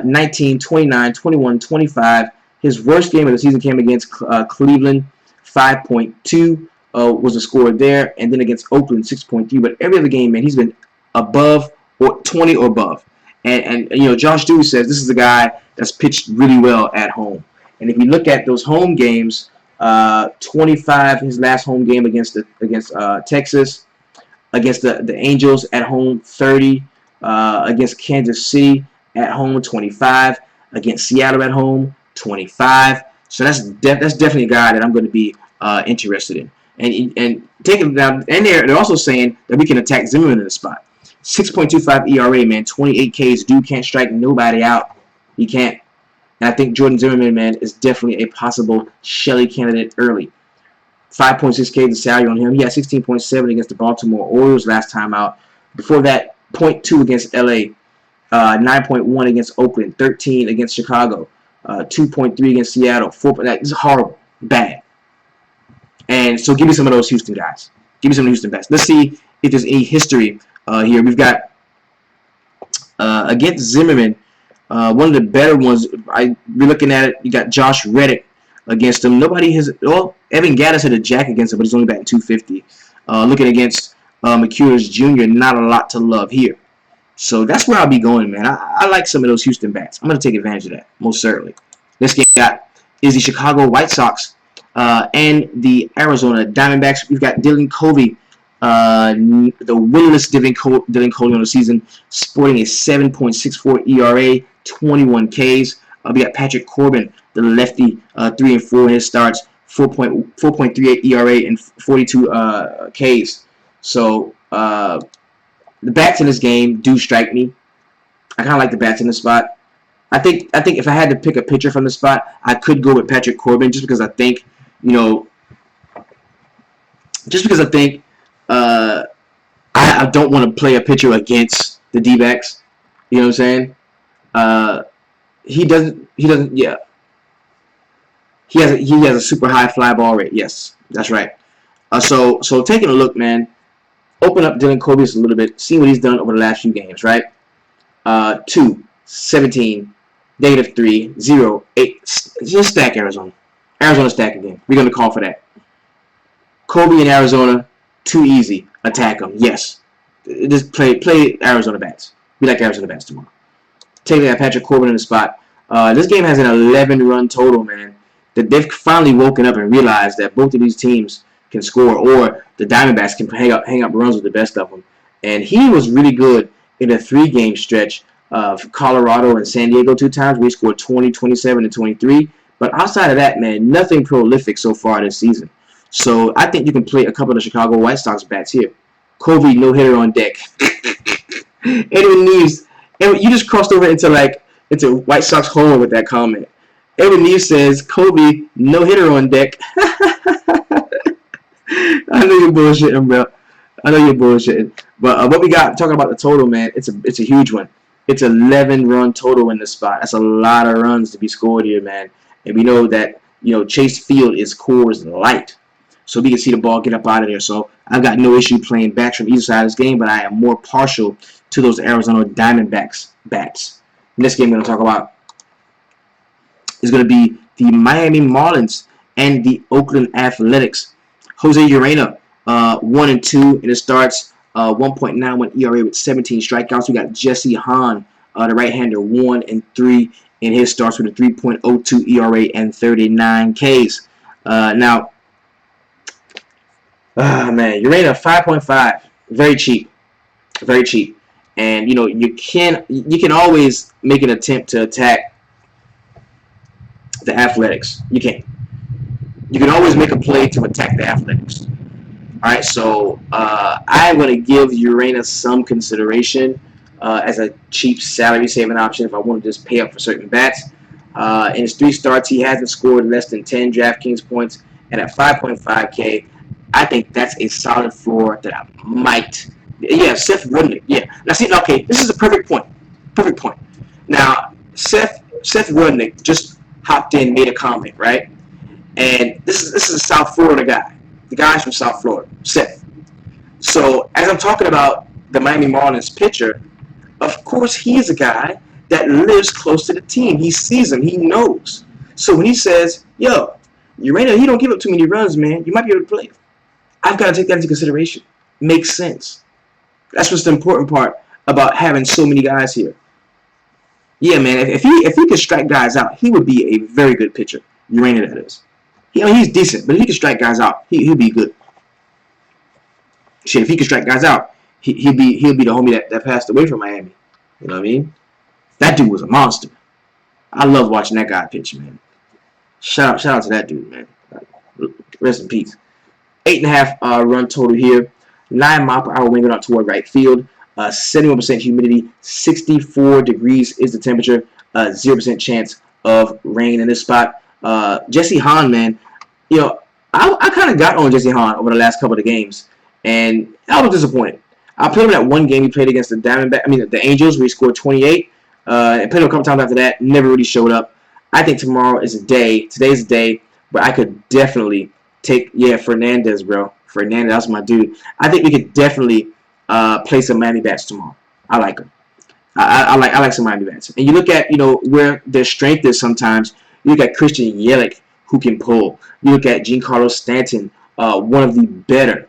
19, 29, 21, 25. His worst game of the season came against Cleveland. 5.2 was the score there. And then against Oakland, 6.3. But every other game, man, he's been above or 20 or above. And you know, Josh Dewey says this is a guy that's pitched really well at home. And if you look at those home games, 25, his last home game against Texas, against the Angels at home, 30, against Kansas City at home, 25, against Seattle at home, 25. So that's definitely a guy that I'm going to be interested in. And taking down, and they're also saying that we can attack Zimmerman in the spot. 6.25 ERA, man, 28 Ks. Dude can't strike nobody out. He can't. And I think Jordan Zimmerman, man, is definitely a possible Shelley candidate early. 5.6 Ks the salary on him. He had 16.7 against the Baltimore Orioles last time out. Before that, 0.2 against LA. 9.1 against Oakland. 13 against Chicago. 2.3 against Seattle. 4. This is horrible. Bad. And so give me some of those Houston guys. Give me some of the Houston bats. Let's see if there's any history here. We've got against Zimmerman, one of the better ones. We're looking at it. You got Josh Reddick against him. Nobody has. Well, Evan Gattis had a jack against him, but he's only batting 250. Looking against McCullers Jr., not a lot to love here. So that's where I'll be going, man. I like some of those Houston bats. I'm going to take advantage of that, most certainly. Next game we got is the Chicago White Sox and the Arizona Diamondbacks. We've got Dylan Covey, the winless Dylan Covey on the season, sporting a 7.64 ERA, 21 Ks. We got Patrick Corbin, the lefty, 3-4 in his starts, 4.38 ERA and 42 Ks. So the bats in this game do strike me. I kind of like the bats in the spot. I think if I had to pick a pitcher from the spot, I could go with Patrick Corbin just because I think, you know, I don't want to play a pitcher against the D-backs. You know what I'm saying? He doesn't. Yeah. He has a super high fly ball rate. Yes, that's right. So taking a look, man. Open up Dylan Covey a little bit. See what he's done over the last few games, right? 2, 17, -3, 0, 8. Just stack Arizona. Arizona stack again. We're going to call for that. Covey in Arizona, too easy. Attack them. Yes. Just play Arizona bats. We like Arizona bats tomorrow. Taking that Patrick Corbin in the spot. This game has an 11-run total, man. That they've finally woken up and realized that both of these teams can score, or the Diamondbacks can hang up runs with the best of them. And he was really good in a 3-game stretch of Colorado and San Diego 2 times. We scored 20, 27, and 23. But outside of that, man, nothing prolific so far this season. So I think you can play a couple of the Chicago White Sox bats here. Covey, no-hitter on deck. Edwin Neves, you just crossed over into White Sox homer with that comment. Edwin Neves says, Covey, no-hitter on deck. I know you're bullshitting, bro. I know you're bullshitting. But what we got, talking about the total, man, it's a huge one. It's 11-run total in the spot. That's a lot of runs to be scored here, man. And we know that, you know, Chase Field is Coors Light. So we can see the ball get up out of there. So I've got no issue playing bats from either side of this game, but I am more partial to those Arizona Diamondbacks bats. Next game we're going to talk about is going to be the Miami Marlins and the Oakland Athletics. Jose Urena, 1-2 in the starts, 1.91 ERA with 17 strikeouts. We got Jesse Hahn, the right-hander, 1-3 in his starts with a 3.02 ERA and 39 Ks. Now, man, Urena 5.5, very cheap, very cheap. And you can always make an attempt to attack the Athletics. You can always make a play to attack the Athletics. All right, so I'm going to give Uranus some consideration as a cheap salary saving option if I want to just pay up for certain bats. In his 3 starts, he hasn't scored less than 10 DraftKings points, and at 5.5K, I think that's a solid floor that I might. Yeah, Seth Rudnick. Yeah. Now see, okay, this is a perfect point. Perfect point. Now, Seth Rudnick just hopped in, made a comment, right? And this is a South Florida guy. The guy's from South Florida, Seth. So as I'm talking about the Miami Marlins pitcher, of course he is a guy that lives close to the team. He sees them. He knows. So when he says, "Yo, Urena, he don't give up too many runs, man. You might be able to play." I've got to take that into consideration. Makes sense. That's what's the important part about having so many guys here. Yeah, man. If he could strike guys out, he would be a very good pitcher. Urena, that is. He's decent, but if he can strike guys out, he'll be good. Shit, if he can strike guys out, he'll be the homie that passed away from Miami. You know what I mean? That dude was a monster. I love watching that guy pitch, man. Shout out to that dude, man. Rest in peace. 8.5 run total here. 9 mile per hour wind out toward right field. 71% humidity. 64 degrees is the temperature. 0% chance of rain in this spot. Jesse Hahn, man, I kind of got on Jesse Hahn over the last couple of games, and I was disappointed. I played him that one game he played against the Angels, where he scored 28. And played him a couple times after that, never really showed up. I think tomorrow is a day. Today's a day where I could definitely take, Fernandez, bro. Fernandez, that's my dude. I think we could definitely play some Miami bats tomorrow. I like them. I like some Miami bats. And you look at, where their strength is sometimes. You look at Christian Yelich, who can pull. You look at Giancarlo Stanton, one of the better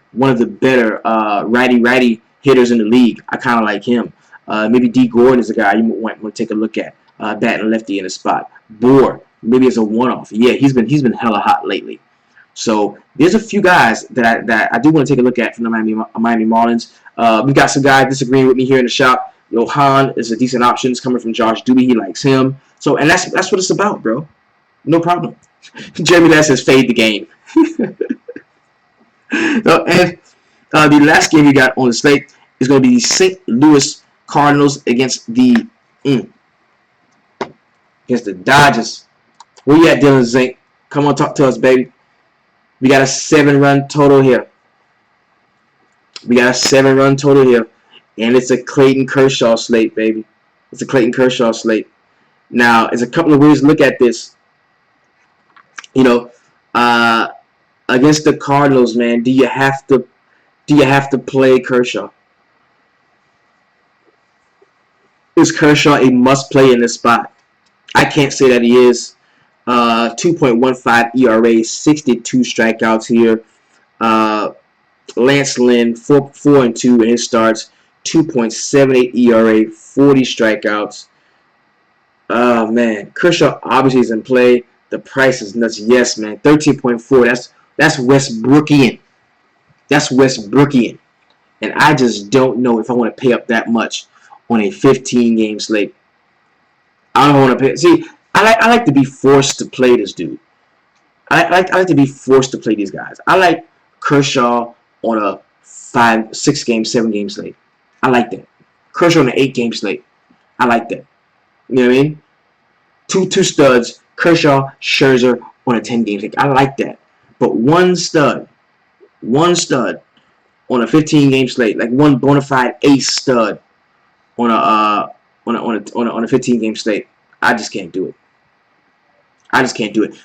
righty hitters in the league. I kind of like him. Maybe D. Gordon is a guy you want to take a look at. Batting lefty in the spot. Bohr, maybe as a one-off. Yeah, he's been hella hot lately. So there's a few guys that I do want to take a look at from the Miami Marlins. We've got some guys disagreeing with me here in the shop. Johan is a decent option. It's coming from Josh Doobie. He likes him. So, and that's what it's about, bro. No problem. Jeremy Lass says fade the game. And the last game we got on the slate is going to be the St. Louis Cardinals against the Dodgers. Where you at, Dylan Zink? Come on, talk to us, baby. We got a 7-run total here. And it's a Clayton Kershaw slate, baby. It's a Clayton Kershaw slate. Now, there's a couple of ways to look at this. Against the Cardinals, man, do you have to play Kershaw? Is Kershaw a must-play in this spot? I can't say that he is. 2.15 ERA, 62 strikeouts here. Lance Lynn, 4-2 in his starts, 2.78 ERA, 40 strikeouts. Oh, man. Kershaw obviously is in play. The price is nuts. Yes, man. 13.4. That's Westbrookian. That's Westbrookian. And I just don't know if I want to pay up that much on a 15-game slate. I don't want to pay. See, I like to be forced to play this dude. I like to be forced to play these guys. I like Kershaw on a 5, 6-game, 7-game slate. I like that. Kershaw on an 8-game slate. I like that. You know what I mean? Two studs. Kershaw, Scherzer on a 10-game slate. I like that. But one stud on a 15-game slate, like one bona fide ace stud on a 15-game slate, I just can't do it.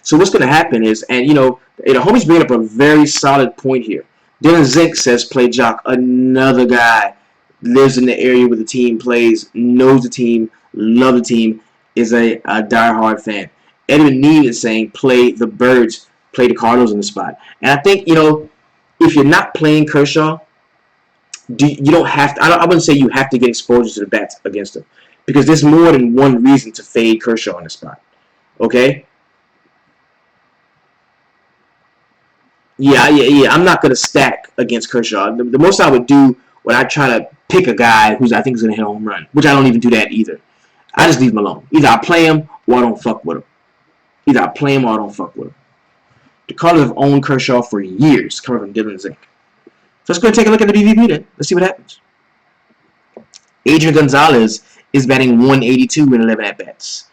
So what's going to happen is, and homie's bringing up a very solid point here. Dylan Zink says play Jock. Another guy lives in the area where the team plays, knows the team, loves the team, is a diehard fan. Edwin Need is saying play the Birds, play the Cardinals in the spot. And I think, if you're not playing Kershaw, you don't have to. I wouldn't say you have to get exposure to the bats against him, because there's more than one reason to fade Kershaw in the spot. Okay? Yeah. I'm not gonna stack against Kershaw. The most I would do when I try to pick a guy who's I think is going to hit a home run, which I don't even do that either. I just leave him alone. Either I play him or I don't fuck with him. Either I play him or I don't fuck with him. The Cardinals have owned Kershaw for years, coming from Dylan Zink. So let's go and take a look at the BVP then. Let's see what happens. Adrian Gonzalez is batting 182 in 11 at-bats.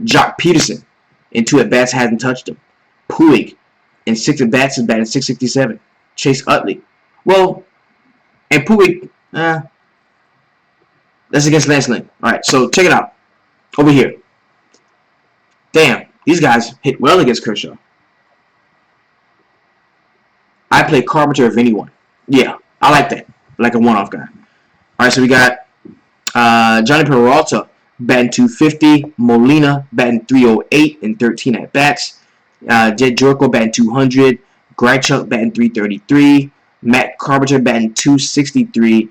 Jock Peterson in 2 at-bats hasn't touched him. Puig in 6 at-bats is batting 667. Chase Utley. Well, and Puig, that's against Lance Lynn. Alright, so check it out. Over here. Damn, these guys hit well against Kershaw. I play Carpenter if anyone. Yeah, I like that. Like a one-off guy. Alright, so we got Johnny Peralta batting 250. Molina batting 308 in 13 at-bats. Jed Jorko batting 200. Grichuk batting 333. Matt Carpenter batting 263.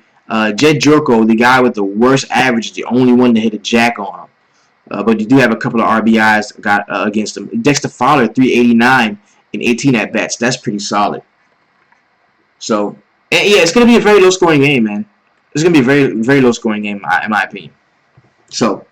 Jed Jorko, the guy with the worst average, is the only one to hit a jack on him. But you do have a couple of RBIs against him. Dexter Fowler, 389 in 18 at-bats. That's pretty solid. So, and yeah, it's going to be a very low-scoring game, man. It's going to be a very, very low-scoring game, in my opinion. So,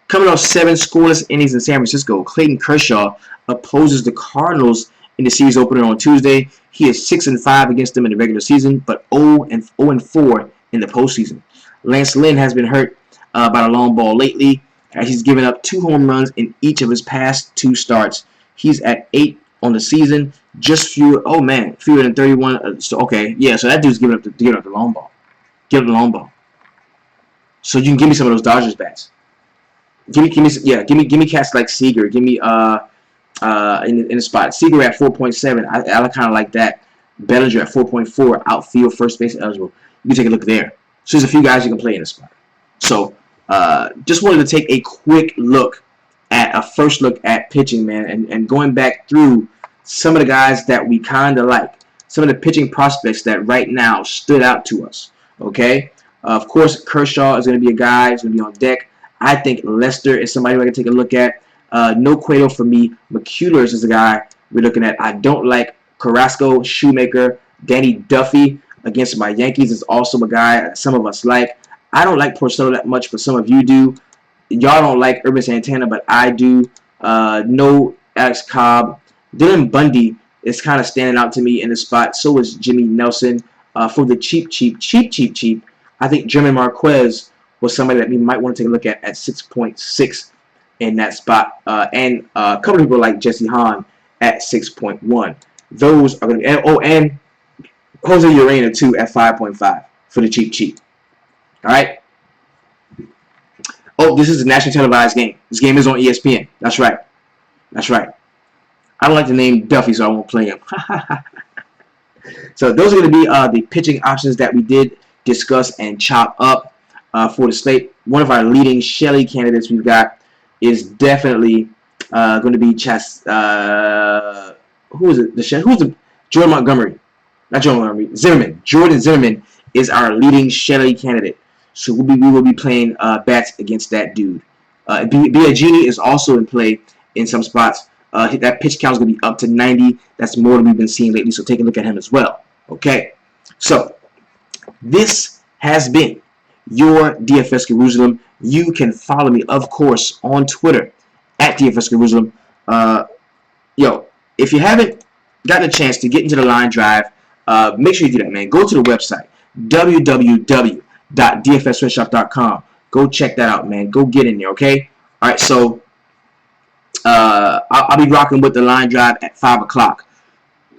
coming off 7 scoreless innings in San Francisco, Clayton Kershaw opposes the Cardinals in the series opener on Tuesday. He is 6-5 against them in the regular season, but 0-4 in the postseason. Lance Lynn has been hurt by the long ball lately, as he's given up 2 home runs in each of his past 2 starts. He's at 8 on the season, just fewer. Oh man, fewer than 31. So okay, yeah. So that dude's giving up the long ball. Give him the long ball. So you can give me some of those Dodgers bats. Give me cats like Seager. Give me in the spot. Seager at 4.7. I kind of like that. Bellinger at 4.4. Outfield, first base eligible. You can take a look there. So there's a few guys you can play in the spot. So just wanted to take a quick look at a first look at pitching, man, and going back through some of the guys that we kind of like, some of the pitching prospects that right now stood out to us. Okay, of course, Kershaw is going to be a guy who's going to be on deck. I think Lester is somebody who I can take a look at. No Cueto for me. McCullers is a guy we're looking at. I don't like Carrasco, Shoemaker. Danny Duffy against my Yankees is also a guy some of us like. I don't like Porcello that much, but some of you do. Y'all don't like Urban Santana, but I do. No Alex Cobb. Dylan Bundy is kind of standing out to me in the spot. So is Jimmy Nelson. For the cheap, I think German Marquez was somebody that we might want to take a look at 6.6 in that spot. And a couple of people like Jesse Hahn at 6.1. Those are going to be... and Jose Urena, too, at 5.5 for the cheap. All right? Oh, this is a nationally televised game. This game is on ESPN. That's right. I don't like the name Duffy, so I won't play him. So those are going to be the pitching options that we did discuss and chop up for the slate. One of our leading Shelly candidates we've got is definitely going to be who is it? Who's the Jordan Montgomery? Not Jordan Montgomery. Zimmerman. Jordan Zimmerman is our leading Shelly candidate. So we will be playing bats against that dude. Biagini is also in play in some spots. That pitch count is going to be up to 90. That's more than we've been seeing lately, so take a look at him as well. Okay, so this has been your DFS Jerusalem. You can follow me, of course, on Twitter at DFS Jerusalem. If you haven't gotten a chance to get into the line drive, make sure you do that, man. Go to the website, www.dfssweatshop.com. Go check that out, man. Go get in there, okay? All right, so I'll be rocking with the line drive at 5 o'clock.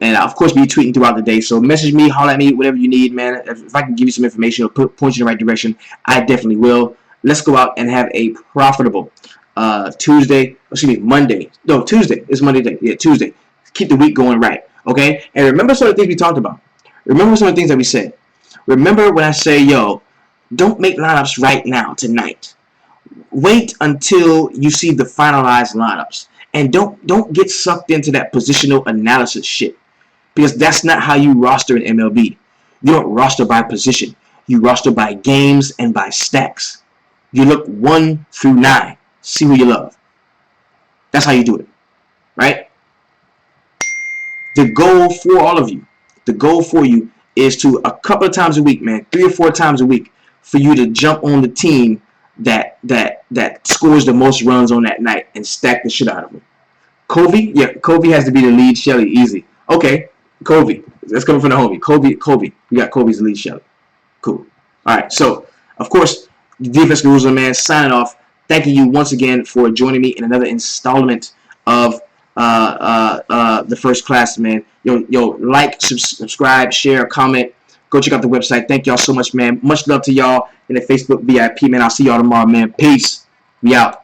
And of course, be tweeting throughout the day. So message me, holler at me, whatever you need, man. If I can give you some information or point you in the right direction, I definitely will. Let's go out and have a profitable Monday. No, Tuesday. It's Monday day. Yeah, Tuesday. Keep the week going right, okay? And remember some of the things we talked about. Remember some of the things that we said. Remember when I say, don't make lineups right now, tonight. Wait until you see the finalized lineups. And don't get sucked into that positional analysis shit. Because that's not how you roster in MLB. You don't roster by position. You roster by games and by stacks. You look 1 through 9. See who you love. That's how you do it. Right? The goal for all of you, the goal for you is to a couple of times a week, man, 3 or 4 times a week, for you to jump on the team that scores the most runs on that night and stack the shit out of them. Kobe, yeah, Kobe has to be the lead Shelly, easy. Okay, Kobe, that's coming from the homie. Kobe, we got Kobe's the lead Shelly. Cool. All right, so of course, the Defense Gurus, man, signing off. Thanking you once again for joining me in another installment of the First Class, man. Yo, like, subscribe, share, comment. Go check out the website. Thank y'all so much, man. Much love to y'all in the Facebook VIP, man. I'll see y'all tomorrow, man. Peace. We out.